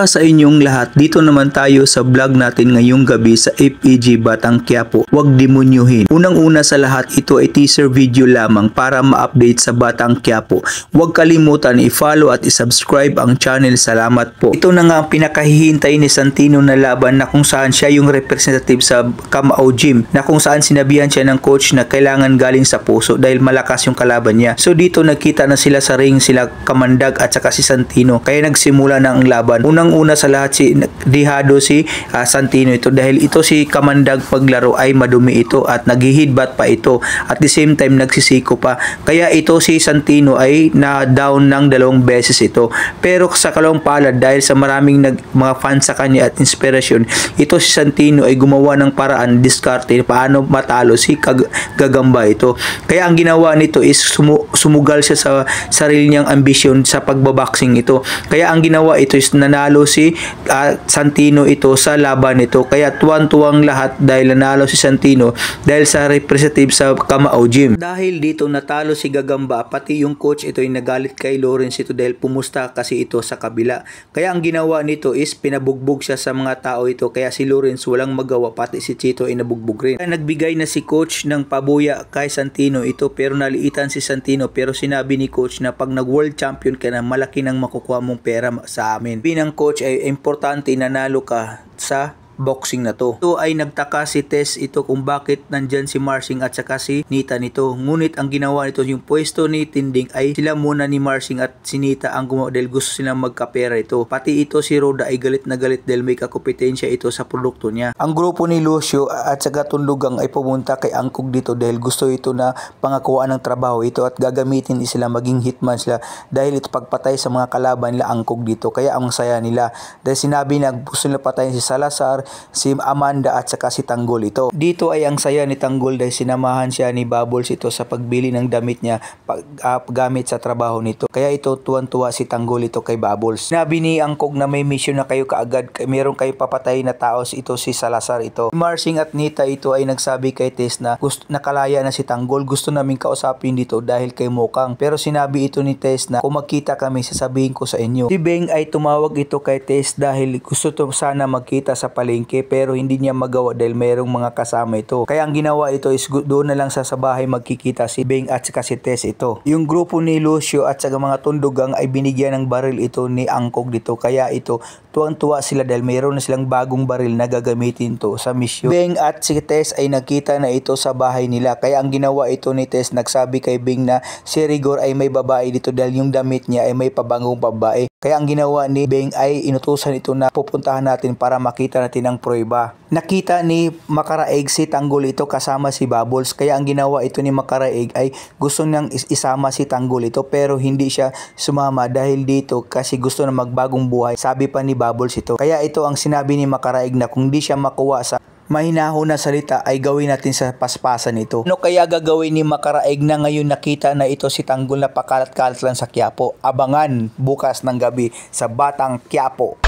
Sa inyong lahat, dito naman tayo sa vlog natin ngayong gabi sa FPG Batang Quiapo. Huwag demonyuhin. Unang-una sa lahat, ito ay teaser video lamang para ma-update sa Batang Quiapo. Huwag kalimutan i-follow at i-subscribe ang channel. Salamat po. Ito na nga ang pinakahihintay ni Santino na laban na kung saan siya yung representative sa Kamao Gym, na kung saan sinabihan siya ng coach na kailangan galing sa puso dahil malakas yung kalaban niya. So dito nagkita na sila sa ring, sila Kamandag at saka si Santino. Kaya nagsimula na ang laban. Unang-una sa lahat, dihado si Santino ito dahil ito si Kamandag paglaro ay madumi ito at naghihidbat pa ito at the same time nagsisiko pa, kaya ito si Santino ay na down ng 2 beses ito. Pero sa kalawang palad, dahil sa maraming mga fans sa kanya at inspirasyon, ito si Santino ay gumawa ng paraan, diskarte paano matalo si Gagamba ito. Kaya ang ginawa nito is sumugal siya sa sarili niyang ambisyon sa pagbaboxing ito. Kaya ang ginawa ito is nanalo si Santino ito sa laban nito. Kaya tuwang-tuwang lahat dahil nanalo si Santino dahil sa representative sa Kamao Gym. Dahil dito natalo si Gagamba, pati yung coach ito ay nagalit kay Lawrence ito dahil pumusta kasi ito sa kabila. Kaya ang ginawa nito is pinabugbog siya sa mga tao ito, kaya si Lawrence walang magawa, pati si Chito ay nabugbog rin. Kaya nagbigay na si coach ng pabuya kay Santino ito, pero naliitan si Santino, pero sinabi ni coach na pag nag-world champion ka na, malaki nang makukuha mong pera sa amin. Binang coach ay importante nanalo ka sa boxing na to. Ito ay nagtaka si Tess ito kung bakit nandyan si Marsing at saka si Nita nito. Ngunit ang ginawa nito, yung pwesto ni Tinding ay sila muna ni Marsing at si Nita ang gumawa dahil gusto silang magkapera ito. Pati ito si Roda ay galit na galit dahil may kakompetensya ito sa produkto niya. Ang grupo ni Lucio at saka Tundugang ay pumunta kay Angkog dito dahil gusto ito na pangakuan ng trabaho ito at gagamitin sila, maging hitman sila dahil ito pagpatay sa mga kalaban nila Angkog dito. Kaya ang saya nila dahil sinabi na gusto nila patayin si Salazar, si Amanda at saka si Tanggol ito. Dito ay ang saya ni Tanggol dahil sinamahan siya ni Bubbles ito sa pagbili ng damit niya gamit sa trabaho nito. Kaya ito tuwan-tuwa si Tanggol ito kay Bubbles. Sinabi ni Angkog na may mission na kayo kaagad, meron kayo papatay na tao, ito si Salazar ito. Marsing at Nita ito ay nagsabi kay Tess na nakalaya na si Tanggol, gusto namin kausapin dito dahil kay Mokang. Pero sinabi ito ni Tess na kung magkita kami sasabihin ko sa inyo. Si Beng ay tumawag ito kay Tess dahil gusto to sana magkita sa palengke, pero hindi niya magawa dahil mayroong mga kasama ito. Kaya ang ginawa ito is doon na lang sa bahay magkikita si Beng at saka si Tess ito. Yung grupo ni Lucio at saka mga Tundugang ay binigyan ng baril ito ni Angkog dito. Kaya ito tuwang-tuwa sila dahil mayroon na silang bagong baril na gagamitin to sa mission. Beng at si Tess ay nakita na ito sa bahay nila. Kaya ang ginawa ito ni Tess, nagsabi kay Beng na si Rigor ay may babae dito dahil yung damit niya ay may pabangong babae. Kaya ang ginawa ni Beng ay inutusan ito na pupuntahan natin para makita natin ang prueba. Nakita ni Makaraig si Tanggol ito kasama si Bubbles. Kaya ang ginawa ito ni Makaraig ay gusto niyang isama si Tanggol ito, pero hindi siya sumama dahil dito kasi gusto na magbagong buhay. Sabi pa ni Bubbles ito. Kaya ito ang sinabi ni Makaraig na kung di siya makuha sa mahinahon na salita ay gawin natin sa paspasan ito. Ano kaya gagawin ni Makaraig na ngayon nakita na ito si Tanggol na pakalat-kalat lang sa Quiapo? Abangan bukas ng gabi sa Batang Quiapo.